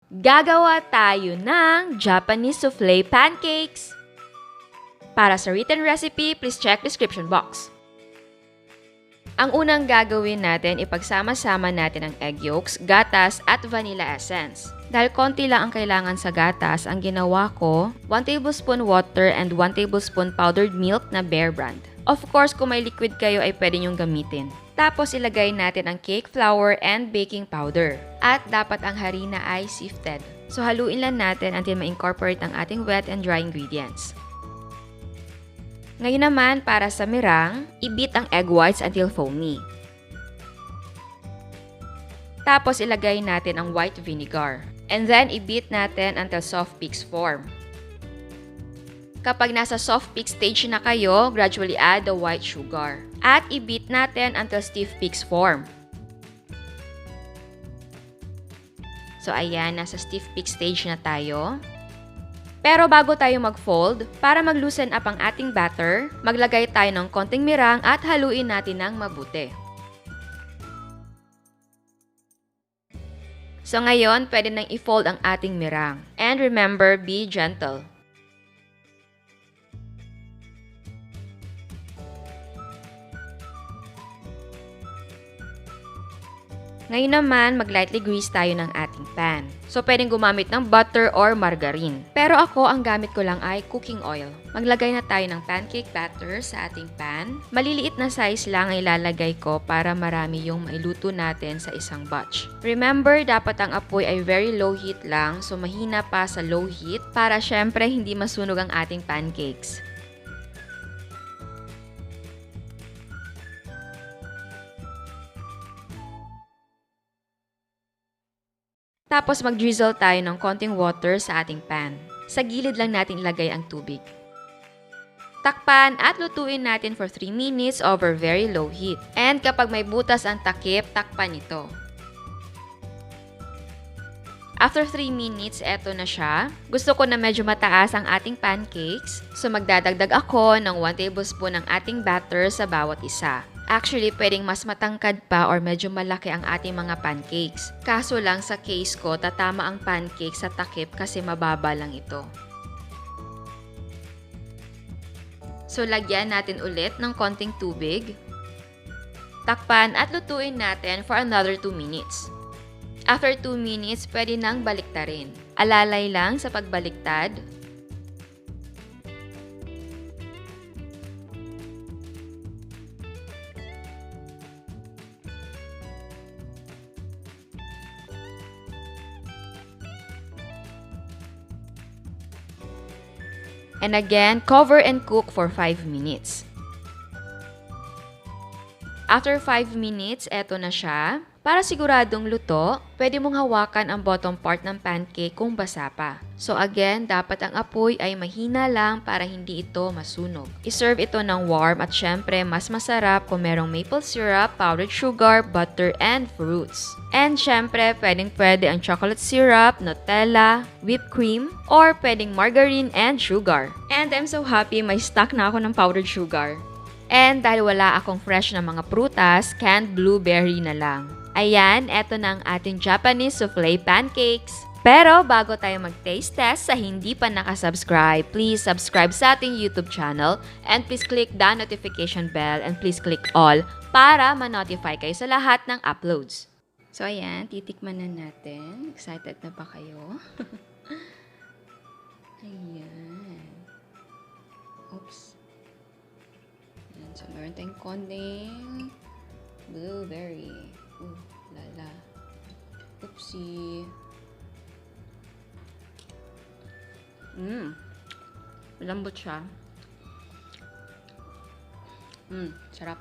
Gagawa tayo ng Japanese Soufflé Pancakes! Para sa written recipe, please check description box. Ang unang gagawin natin, ipagsama-sama natin ang egg yolks, gatas, at vanilla essence. Dahil konti lang ang kailangan sa gatas, ang ginawa ko, 1 tablespoon water and 1 tablespoon powdered milk na Bear brand. Of course, kung may liquid kayo ay pwede nyong gamitin. Tapos ilagay natin ang cake flour and baking powder. At dapat ang harina ay sifted. So haluin lang natin until ma-incorporate ang ating wet and dry ingredients. Ngayon naman, para sa meringue, i-beat ang egg whites until foamy. Tapos ilagay natin ang white vinegar. And then i-beat natin until soft peaks form. Kapag nasa soft peak stage na kayo, gradually add the white sugar. At i-beat natin until stiff peaks form. So ayan, nasa stiff peak stage na tayo. Pero bago tayo mag-fold, para mag-loosen up ang ating batter, maglagay tayo ng konting meringue at haluin natin ng mabuti. So ngayon, pwede nang i-fold ang ating meringue. And remember, be gentle. Ngayon naman, mag-lightly grease tayo ng ating pan. So, pwedeng gumamit ng butter or margarine. Pero ako, ang gamit ko lang ay cooking oil. Maglagay na tayo ng pancake batter sa ating pan. Maliliit na size lang ang ilalagay ko para marami yung mailuto natin sa isang batch. Remember, dapat ang apoy ay very low heat lang, so mahina pa sa low heat para syempre hindi masunog ang ating pancakes. Tapos mag-drizzle tayo ng konting water sa ating pan. Sa gilid lang natin ilagay ang tubig. Takpan at lutuin natin for 3 minutes over very low heat. And kapag may butas ang takip, takpan ito. After 3 minutes, eto na siya. Gusto ko na medyo mataas ang ating pancakes. So magdadagdag ako ng 1 tablespoon ng ating batter sa bawat isa. Actually, pwedeng mas matangkad pa or medyo malaki ang ating mga pancakes. Kaso lang sa case ko, tatama ang pancake sa takip kasi mababa lang ito. So, lagyan natin ulit ng konting tubig. Takpan at lutuin natin for another 2 minutes. After 2 minutes, pwede nang baliktarin. Alalay lang sa pagbaliktad. And again, cover and cook for 5 minutes. After 5 minutes, eto na siya. Para siguradong luto, pwede mong hawakan ang bottom part ng pancake kung basa pa. So again, dapat ang apoy ay mahina lang para hindi ito masunog. I-serve ito ng warm at syempre mas masarap kung merong maple syrup, powdered sugar, butter, and fruits. And syempre, pwede ang chocolate syrup, Nutella, whipped cream, or pwedeng margarine and sugar. And I'm so happy may stock na ako ng powdered sugar. And dahil wala akong fresh na mga prutas, canned blueberry na lang. Ayan, eto na ang ating Japanese Soufflé Pancakes. Pero bago tayo mag-taste test, sa hindi pa nakasubscribe, please subscribe sa ating YouTube channel and please click the notification bell and please click all para ma-notify kayo sa lahat ng uploads. So ayan, titikman na natin. Excited na ba kayo? Ayan. Oops. Ayan, so meron tayong konting blueberry. Lala. Oopsie. Malambot siya. Sarap.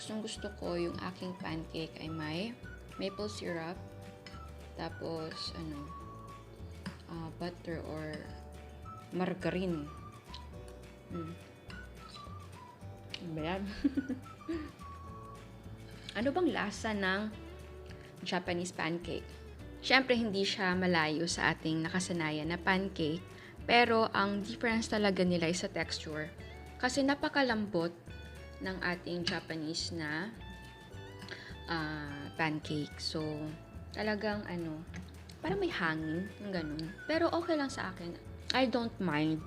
Gusto ko yung aking pancake ay may maple syrup. Tapos, butter or margarine. Ayan. Ano bang lasa ng Japanese pancake? Siyempre, hindi siya malayo sa ating nakasanayan na pancake, pero ang difference talaga nila is sa texture. Kasi napakalambot ng ating Japanese na pancake. So, Talagang parang may hangin, yung ganun. Pero okay lang sa akin. I don't mind.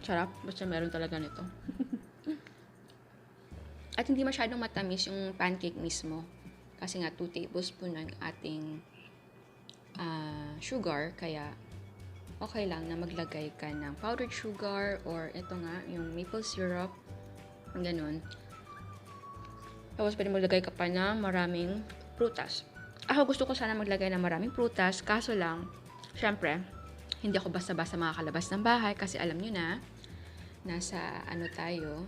Sarap. Basta meron talaga nito. At hindi masyadong matamis yung pancake mismo. Kasi nga 2 tablespoon ng ating sugar. Kaya okay lang na maglagay ka ng powdered sugar or ito nga, yung maple syrup. Ganun. Tapos pwede maglagay ka pa ng maraming prutas. Ako gusto ko sana maglagay ng maraming prutas. Kaso lang, syempre, hindi ako basta-basta makakalabas ng bahay kasi alam nyo na, nasa tayo,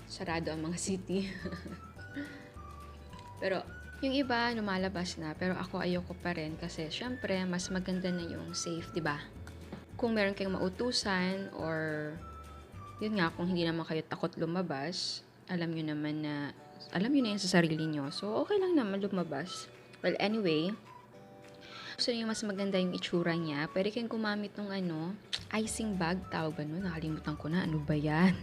sarado ang mga city. Pero, yung iba, lumalabas na. Pero ako ayoko pa rin kasi syempre, mas maganda na yung safe, di ba? Kung meron kayong mautusan or, yun nga, kung hindi naman kayo takot lumabas, alam nyo na yun sa sarili nyo. So, okay lang naman lumabas. Well, anyway, gusto nyo mas maganda yung itsura niya, pwede kayong gumamit ng icing bag, tawag ba nun? Nakalimutan ko na, ano ba yan?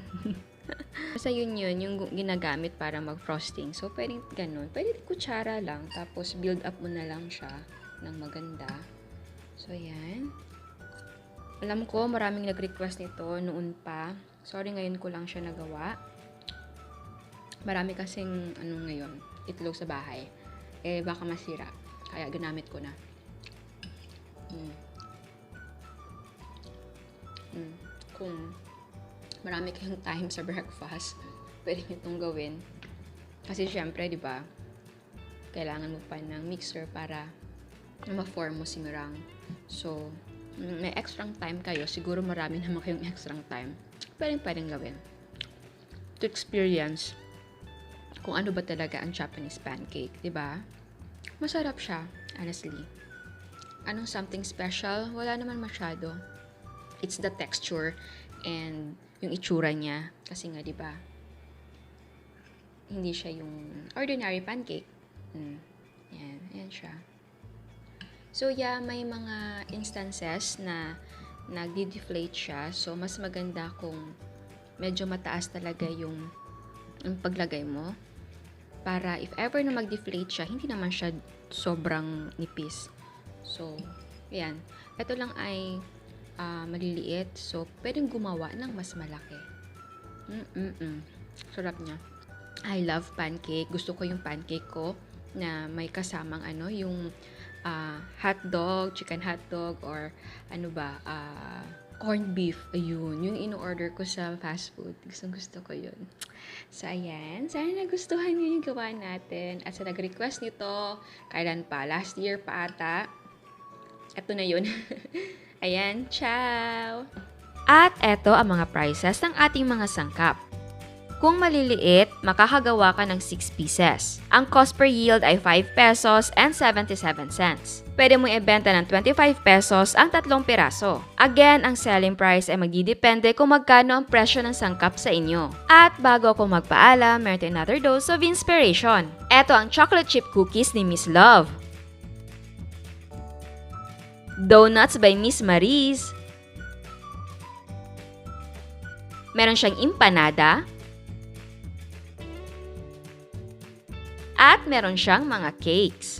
Basta yun yung ginagamit para mag-frosting. So, pwede ganun. Pwede kutsara lang, tapos build up mo na lang siya ng maganda. So, yan. Alam ko, maraming nag-request nito noon pa. Sorry, ngayon ko lang siya nagawa. Marami kasing, ngayon, itlog sa bahay. Baka masira. Kaya ginamit ko na. Kung marami kayong time sa breakfast, pwede nyo itong gawin. Kasi syempre, di ba, kailangan mo pa ng mixer para ma-form mo si meringue. So, may extra time kayo. Siguro marami naman kayong extra time. Pwedeng gawin. To experience kung ano ba talaga ang Japanese pancake, di ba? Masarap siya, honestly. Anong something special? Wala naman masyado. It's the texture and yung itsura niya. Kasi nga, di ba? Hindi siya yung ordinary pancake. Yan siya. So, yeah, may mga instances na nagdi-deflate siya. So, mas maganda kung medyo mataas talaga yung paglagay mo. Para if ever na mag-deflate siya, hindi naman siya sobrang nipis. So, yan. Ito lang ay maliliit. So, pwedeng gumawa ng mas malaki. Sarap niya. I love pancake. Gusto ko yung pancake ko na may kasamang yung hotdog, chicken hotdog, or corned beef. Ayun. Yung in-order ko sa fast food. Gusto ko yun. So, ayan. Sana nagustuhan nyo yung gawa natin. At sa nag-request nito, kailan pa? Last year pa ata. Ito na yun. Ayan. Ciao! At eto ang mga prices ng ating mga sangkap. Kung maliliit, makakagawa ka ng 6 pieces. Ang cost per yield ay 5 pesos and 77 cents. Pwede mong ibenta ng 25 pesos ang 3 piraso. Again, ang selling price ay magdidepende kung magkano ang presyo ng sangkap sa inyo. At bago ako magpaalam, meron tayong another dose of inspiration. Eto ang chocolate chip cookies ni Miss Love. Donuts by Miss Maris. Meron siyang empanada. At meron siyang mga cakes.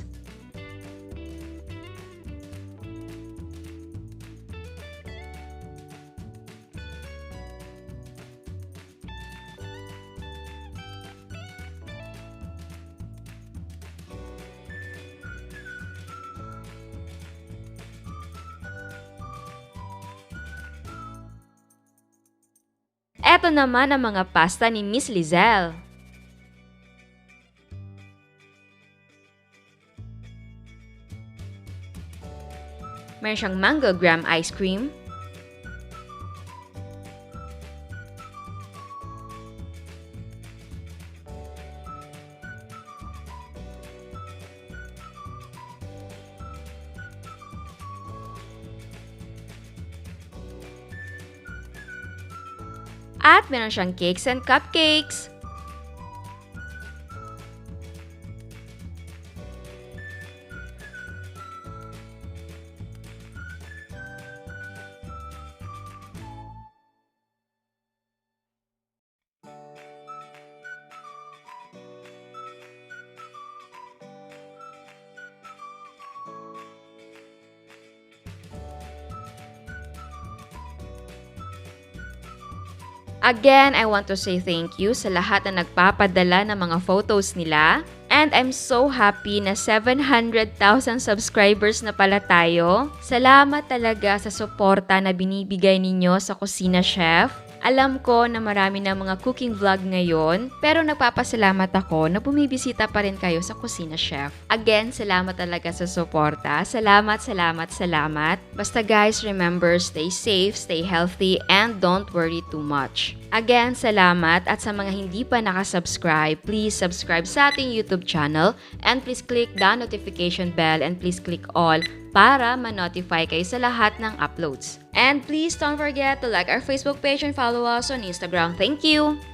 Eto naman ang mga pasta ni Miss Lizelle. Meron siyang mango graham ice cream. At meron siyang cakes and cupcakes. Again, I want to say thank you sa lahat na nagpapadala ng mga photos nila. And I'm so happy na 700,000 subscribers na pala tayo. Salamat talaga sa suporta na binibigay ninyo sa Kusina Chef. Alam ko na marami na mga cooking vlog ngayon, pero nagpapasalamat ako na bumibisita pa rin kayo sa Kusina Chef. Again, salamat talaga sa suporta. Salamat, salamat, salamat. Basta guys, remember, stay safe, stay healthy, and don't worry too much. Again, salamat, at sa mga hindi pa nakasubscribe, please subscribe sa ating YouTube channel and please click the notification bell and please click all para ma-notify kayo sa lahat ng uploads. And please don't forget to like our Facebook page and follow us on Instagram. Thank you!